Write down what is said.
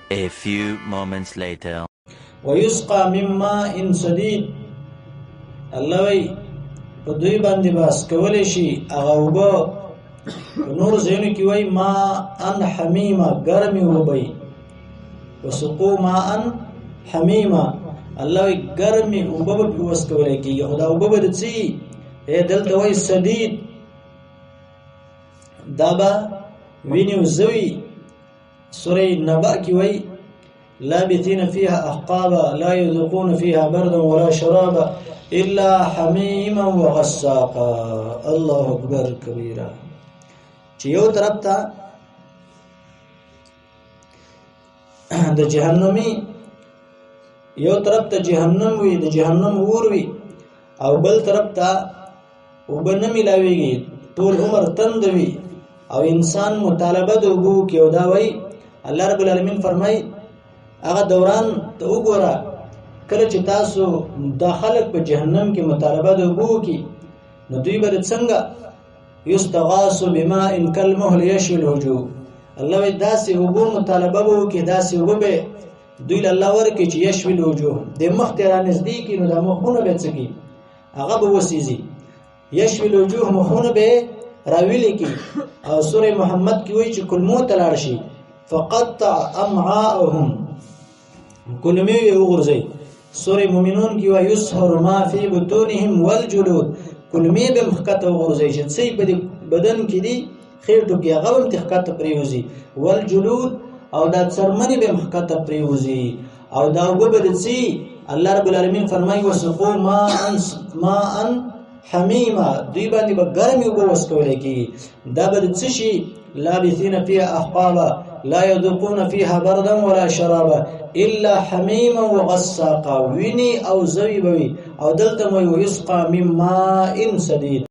A few moments later. ويسقى من ماء سديد. الله وی په دوی باندې باس کولې شي هغه اوبه نور زینو کې وای ما ان حمیمه ګرمي وبای وسقو ما ان حمیمه الله وی ګرمي اوبه په وس کولې کې یو دا اوبه به دي دلته وای سدید دابا ویني زوی سوره نبأ کې وای لابثين فيها أحقابا لا يذوقون فيها بردا ولا شرابا إلا حميما وغساقا. الله أكبر كبيرا. چې یو طرف ته د جهنمي یو طرف ته جهنم وي د جهنم اور وي او بل طرف ته وبنه ملاويږي ټول عمر تند وي او انسان مطالبه د وګو کې او دا وای الله رب العالمین فرمای هغه دوران ته وګوره کله چې تاسو داخله په جهنم کې مطالبه د وګو کې نو دوی به څنګه یستغاث بماء كالمهل يشوي الوجوه. الله وی داسې وګو مطالبه وو کې داسې وګو دوی الله ورکه چې یشوي الوجوه د مخ ته را نزدیک نو د مخونه به څکی هغه به وسیږي یشوي الوجوه مخونه به راویل کی او سوره محمد کې وایي چې کلمو تلاړ شي فقطع امعاءهم کلمې وګرځي. سوره مومنون کې وایي يسهر ما في بطونهم والجلود کلمې به مخکته وګرځي چې څه په بدن کې دي خېټو کې هغه هم تخکته پریوزي والجلود او دا څرمنې به مخکته پریوزي او دا وګبرځي. الله رب العالمین فرمایي وسقوا ماء حمیما دوی باندې به ګرمي اوبه وسکول کی دا به څه شي لابثين فيها أحقابا لا يذوقون فيها بردا ولا شرابا إلا حميما وغساقا ویني او زوی بوي او دلته وي ويسقى من ماء سديد.